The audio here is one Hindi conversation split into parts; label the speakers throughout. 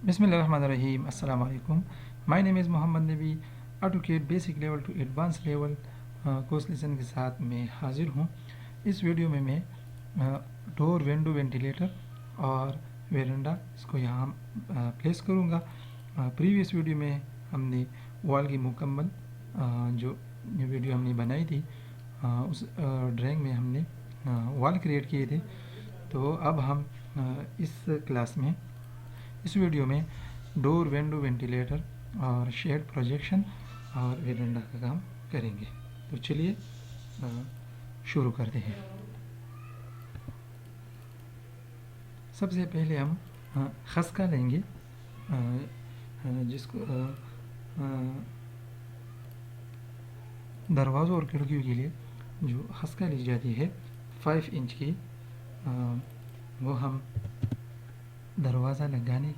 Speaker 1: बिस्मिल्लाहिर्रहमानिर्रहीम अस्सलाम वालेकुम। My name is Mohammad Nabi. AutoCAD basic level to advance level course lesson के साथ मैं हाजिर हूँ। इस वीडियो में मैं डोर विंडो वेंटिलेटर और वेरेंडा इसको यहाँ प्लेस करूँगा। प्रीवियस वीडियो में हमने वॉल की मुकम्मल जो वीडियो हमने बनाई थी उस ड्राइंग में हमने वॉल क्रिएट किए थे। तो अब हम इस क्लास में इस वीडियो में डोर विंडो वेंटिलेटर और शेड प्रोजेक्शन और वेरेंडा का काम करेंगे। तो चलिए शुरू करते हैं। सबसे पहले हम खसका लेंगे जिसको दरवाज़ों और खिड़कियों के लिए जो खसका ली जाती है 5 इंच की, वो हम दरवाज़ा लगाने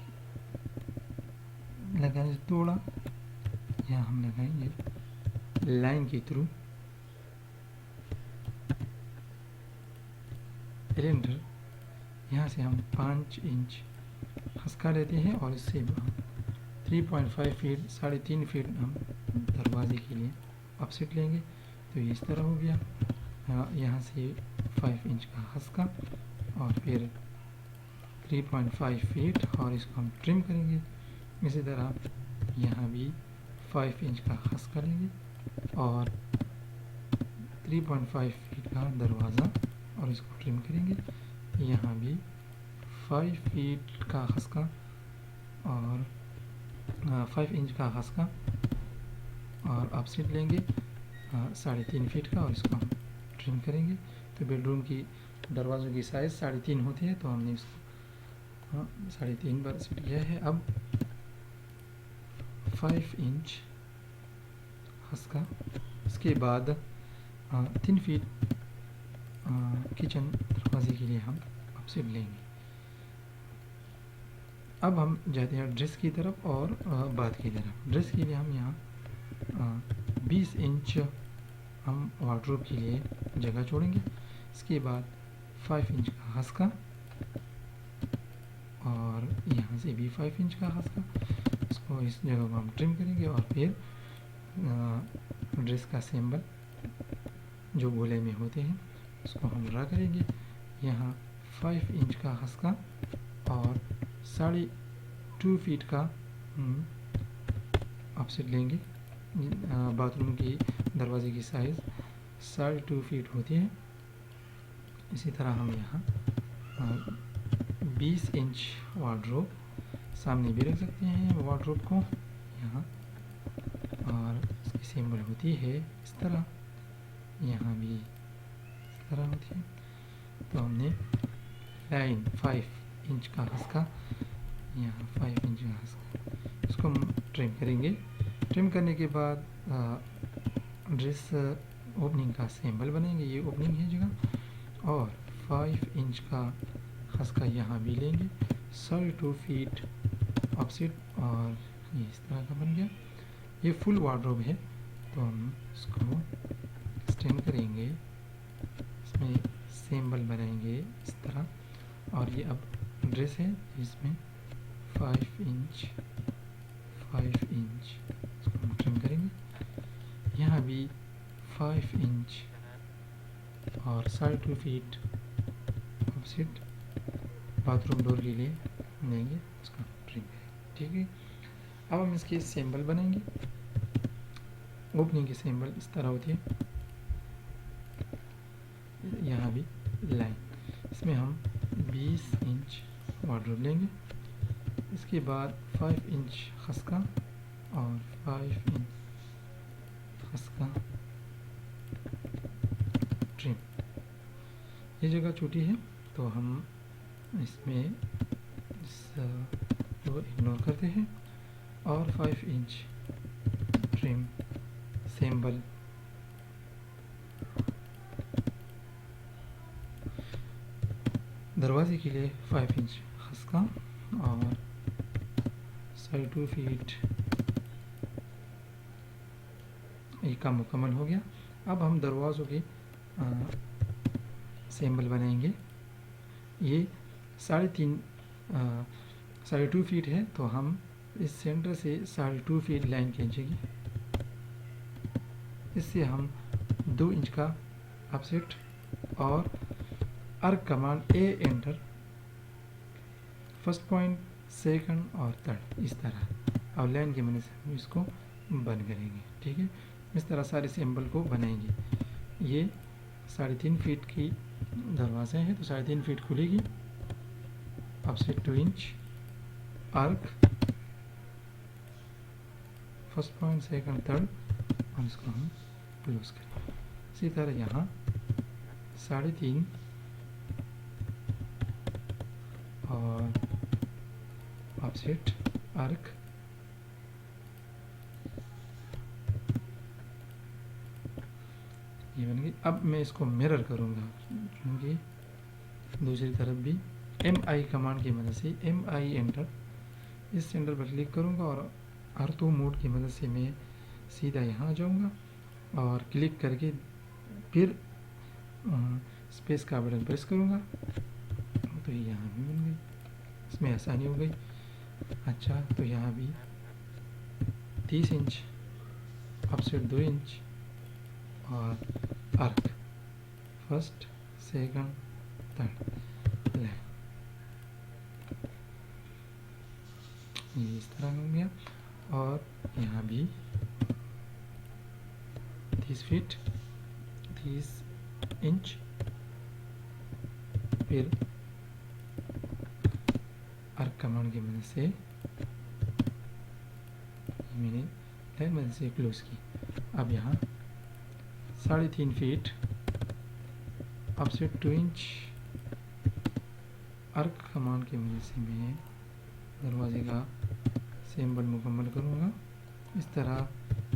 Speaker 1: से थोड़ा यहाँ हम लगाएंगे लाइन के थ्रू। सिलेंडर यहाँ से हम 5 इंच खसका लेते हैं और इससे 3.5 फीट 3.5 फीट हम दरवाजे के लिए ऑफसेट लेंगे। तो ये इस तरह हो गया। यहाँ से 5 इंच का खसका और फिर 3.5 फीट और इसको हम ट्रिम करेंगे। इसी तरह यहाँ भी 5 इंच का खसका लेंगे और 3.5 फीट का दरवाज़ा और इसको ट्रिम करेंगे। यहाँ भी 5 फीट का खसका और 5 इंच का खसका और ऑफसेट लेंगे 3.5 फीट का और इसको हम ट्रिम करेंगे। तो बेडरूम की दरवाज़ों की साइज़ 3.5 होती है, तो हमने इसको 3.5 पर सेट किया है। अब 5 इंच खसका, इसके बाद 3 फीट किचन दरवाजे के लिए हम ऑफसेट लेंगे। अब हम जाते हैं ड्रेस की तरफ और बाथ की तरफ। ड्रेस के लिए हम यहाँ 20 इंच हम वार्डरोब के लिए जगह छोड़ेंगे। इसके बाद 5 इंच का खसका और यहाँ से भी 5 इंच का खसका, इसको इस जगह को हम ट्रिम करेंगे और फिर ड्रेस का सिंबल जो गोले में होते हैं उसको हम ड्रा करेंगे। यहाँ 5 इंच का खसका और 2.5 फीट का ऑफसेट लेंगे। बाथरूम की दरवाजे की साइज़ 2.5 फीट होती है। इसी तरह हम यहाँ 20 इंच वार्डरोब सामने भी रख सकते हैं वार्डरोब को यहाँ, और इसकी सिंबल होती है इस तरह, यहाँ भी इस तरह होती है। तो हमने लाइन 5 इंच का खसका, यहाँ 5 इंच का खसका, इसको हम ट्रिम करेंगे। ट्रिम करने के बाद ड्रेस ओपनिंग का सिंबल बनेंगे, ये ओपनिंग है जगह, और 5 इंच का खसका यहाँ भी लेंगे, 2.5 फीट ऑफसेट और ये इस तरह का बन गया। ये फुल वार्डरोब है, तो हम इसको एक्सटेंड करेंगे, इसमें सिंबल बनाएंगे इस तरह, और ये अब ड्रेस है इसमें 5 इंच इसको हम ट्रिम करेंगे। यहाँ भी 5 इंच और 2.5 फीट ऑफसेट बाथरूम डोर के लिए लेंगे, इसको ट्रिम करेंगे। ठीक है, अब हम इसके सिंबल बनाएंगे। ओपनिंग की सिंबल इस तरह होती है, यहाँ भी लाइन, इसमें हम 20 इंच वार्डरोब लेंगे। इसके बाद 5 इंच खसका और 5 इंच खसका ट्रिम। ये जगह छोटी है तो हम इसमें को इग्नोर करते हैं और 5 इंच ट्रिम सिंबल दरवाजे के लिए 5 इंच खसका और 2.5 फीट ये काम मुकम्मल हो गया। अब हम दरवाज़ों के सिंबल बनाएंगे। ये 3.5 2.5 फीट है तो हम इस सेंटर से 2.5 फीट लाइन खींचेगी। इससे हम 2 इंच का ऑफसेट और आर्क कमांड ए एंटर, फर्स्ट पॉइंट, सेकंड और थर्ड, इस तरह और लाइन की मदद से हम इसको बंद करेंगे। ठीक है, इस तरह सारे सिंबल को बनाएंगे। ये 3.5 फीट की दरवाज़ा है तो 3.5 फीट खुलेगी, offset 2 inch, arc, first point, second, third और इसको हम क्लोज करें। इसी तरह यहाँ 3.5 और ऑफसेट, आर्क, ये बन गई। अब मैं इसको मिरर करूँगा क्योंकि दूसरी तरफ भी MI कमांड की मदद से MI एंटर, इस सेंटर पर क्लिक करूँगा और ऑर्थो मोड की मदद से मैं सीधा यहाँ आ जाऊँगा और क्लिक करके फिर स्पेस का बटन प्रेस करूँगा तो ये यहाँ भी बन गई, इसमें आसानी हो गई। अच्छा, तो यहाँ भी 30 इंच, ऑफसेट 2 इंच और आर्क, फर्स्ट, सेकंड, थर्ड, ये इस तरह हो गया। और यहाँ भी 30 फीट, 30 इंच, फिर आर्क कमांड की मदद से मैंने लाइन मदद से क्लोज की। अब यहाँ 3.5 feet, offset 2 inch, arc command की मदद से मैं दरवाजे का सिंबल मुकम्मल करूँगा। इस तरह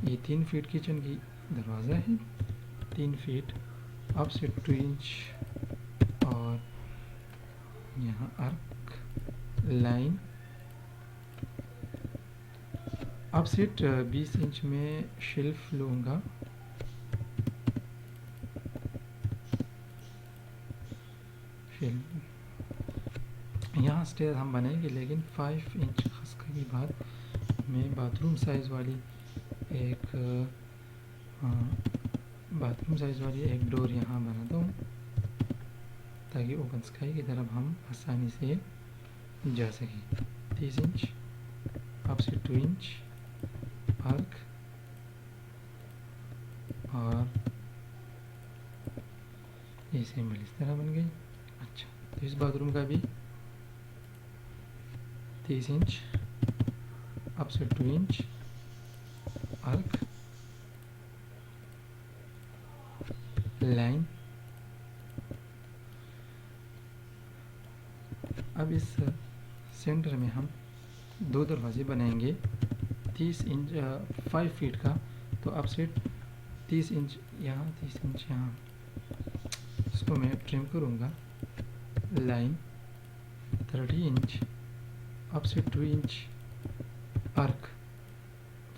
Speaker 1: ये 3 फीट किचन की दरवाज़ा है, 3 फीट, ऑफसेट 2 इंच और यहाँ आर्क, लाइन, ऑफसेट 20 इंच में शेल्फ लूँगा, यहाँ स्टेयर हम बनाएंगे लेकिन 5 इंच खसका के बाद मैं बाथरूम साइज़ वाली एक डोर यहाँ बनाता हूँ ताकि ओपन स्काई की तरफ हम आसानी से जा सकें। 30 इंच, ऑफसेट 2 इंच, आर्क और ये सिंबल इस तरह बन गई। अच्छा, तो इस बाथरूम का भी 30 inch, offset 2 inch, arc, line. अब इस सेंटर में हम 2 दरवाजे बनाएंगे 30 इंच 5 फीट का, तो ऑफसेट 30 इंच यहाँ, 30 इंच यहाँ, इसको मैं ट्रिम करूँगा। Line 30 inch, offset 2 inch, arc,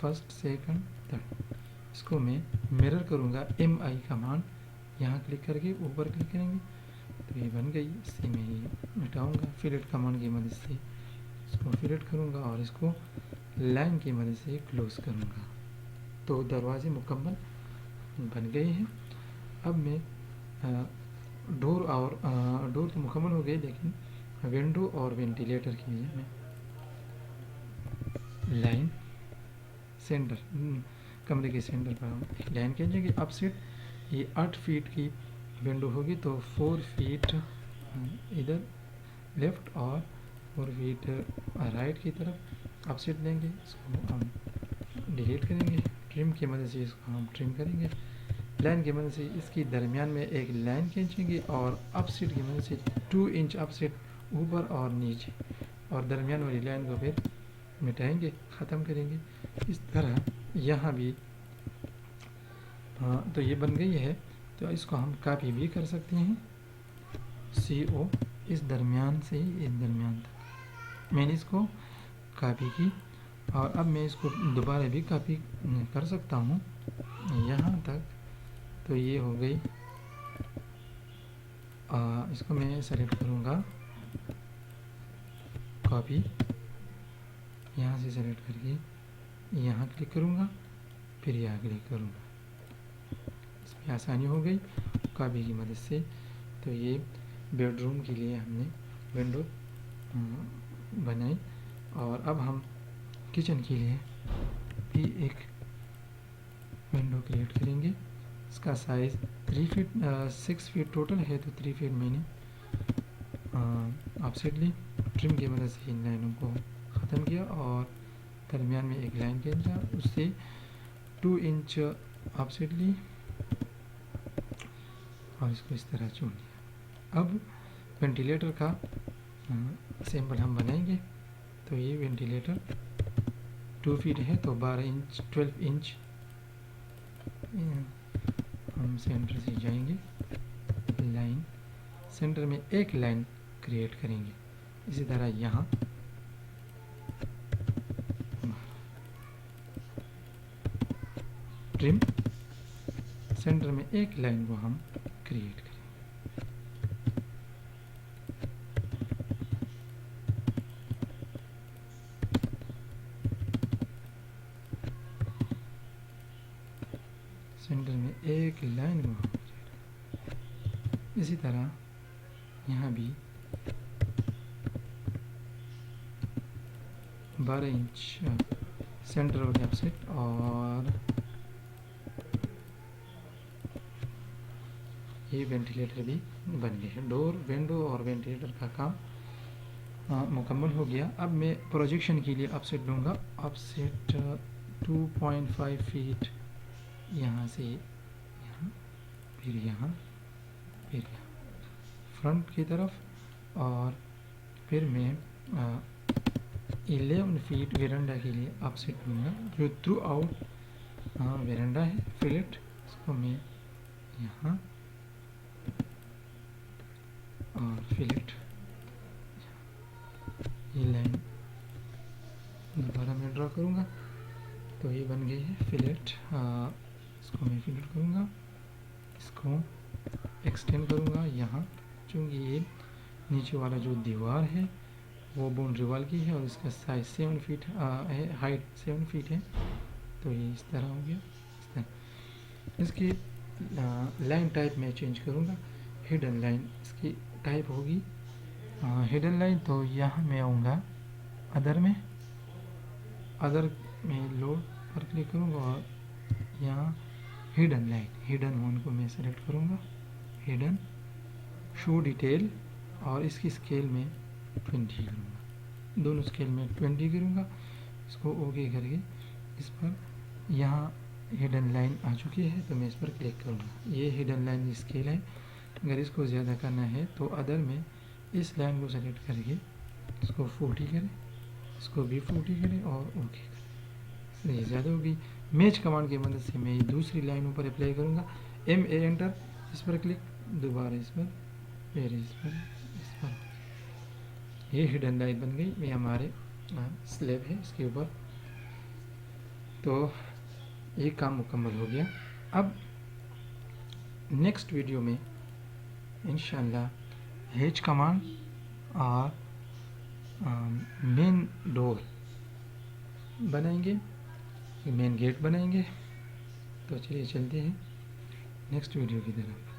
Speaker 1: first, second, third, इसको मैं मिरर करूँगा। MI कमांड यहाँ क्लिक करके ऊपर क्लिक करेंगे तो ये बन गई। इसे मैं ये मिटाऊँगा, फिलेट कमांड की मदद से इसको फिलेट करूँगा और इसको लाइन की मदद से क्लोज करूँगा। तो दरवाजे मुकम्मल बन गए हैं। अब मैं डोर तो मुकम्मल हो गई लेकिन विंडो और वेंटिलेटर के लिए मैं लाइन सेंटर, कमरे के सेंटर पर हम लाइन खींचेंगे। ऑफसेट ये 8 फीट की विंडो होगी तो 4 फीट इधर लेफ्ट और 4 फीट राइट की तरफ ऑफसेट लेंगे। इसको हम डिलीट करेंगे, ट्रिम की मदद से इसको हम ट्रिम करेंगे। लाइन की मदद से इसकी दरमियान में एक लाइन खींचेंगे और ऑफसेट की मदद से 2 इंच ऑफसेट ऊपर और नीचे और दरमियान वाली लाइन को फिर मिटाएंगे, ख़त्म करेंगे। इस तरह यहाँ भी तो ये बन गई है। तो इसको हम कॉपी भी कर सकते हैं, CO इस दरमियान से इस दरमियान तक मैंने इसको कॉपी की और अब मैं इसको दोबारा भी कॉपी कर सकता हूँ यहाँ तक। तो ये हो गई। इसको मैं सेलेक्ट करूँगा, कॉपी, यहाँ से सेलेक्ट करके यहाँ क्लिक करूँगा, फिर यहाँ क्लिक करूँगा। इसमें आसानी हो गई कॉपी की मदद से। तो ये बेडरूम के लिए हमने विंडो बनाई। और अब हम किचन के लिए भी एक विंडो क्रिएट करेंगे। इसका साइज़ 6 फीट टोटल है, तो 3 फीट मैंने ऑफसेट ली, ट्रिम की मदद से इन लाइनों को ख़त्म किया और दरमियान में एक लाइन खींचा, उससे 2 इंच ऑफसेट ली और इसको इस तरह चुन लिया। अब वेंटिलेटर का सैम्पल हम बनाएंगे। तो ये वेंटिलेटर 2 फीट है, तो 12 इंच हम सेंटर से जाएंगे, लाइन सेंटर में एक लाइन क्रिएट करेंगे। इसी तरह यहाँ ट्रिम सेंटर में एक लाइन को हम क्रिएट करेंगे। सेंटर में एक लाइन को हम इसी तरह यहाँ भी 12 inch centre of the offset और ये वेंटिलेटर भी बन गए हैं। डोर, विंडो और वेंटिलेटर का काम मुकम्मल हो गया। अब मैं प्रोजेक्शन के लिए ऑफसेट लूँगा। ऑफसेट 2.5 फीट यहाँ से यहाँ, फिर यहाँ, फिर यहाँ फ्रंट की तरफ, और फिर मैं 11 फीट वेरांडा के लिए ऑफसेट लूँगा, जो थ्रू आउट वेरांडा है। फिलेट इसको मैं यहाँ और फिलेट, ये लाइन दोबारा मैं ड्रॉ करूँगा। तो ये बन गई है फिलेट। इसको मैं फिलेट करूँगा, इसको एक्सटेंड करूँगा यहाँ, चूँकि ये नीचे वाला जो दीवार है वो बाउंड्री वॉल की है और इसका साइज 7 फीट है, हाइट 7 फीट है। तो ये इस तरह हो गया। इस तरह इसकी लाइन टाइप में चेंज करूँगा। हिडन लाइन इसकी टाइप होगी हिडन लाइन। तो यहाँ मैं आऊँगा अदर में, अदर में लोड पर क्लिक करूँगा और यहाँ हिडन लाइन, हिडन वन को मैं सेलेक्ट करूँगा, हिडन शो डिटेल, और इसकी स्केल में 20 करूँगा, दोनों स्केल में 20 करूँगा। इसको ओके करके इस पर यहाँ हिडन लाइन आ चुकी है, तो मैं इस पर क्लिक करूँगा। ये हिडन लाइन स्केल है। अगर इसको ज़्यादा करना है तो अदर में इस लाइन को सेलेक्ट करके इसको 40 करें, इसको भी 40 करें और ओके करें। ये ज़्यादा होगी। मैच कमांड की मदद से मैं ये दूसरी लाइन ऊपर अप्लाई करूँगा। MA एंटर, इस पर क्लिक, दोबारा इस पर, फिर इस पर, इस पर। ये हिडन लाइन बन गई। ये हमारे स्लैब है इसके ऊपर। तो ये काम मुकम्मल हो गया। अब नेक्स्ट वीडियो में इंशाल्लाह हेज कमांड और मेन डोर बनाएंगे, मेन गेट बनाएंगे। तो चलिए चलते हैं नेक्स्ट वीडियो की तरफ।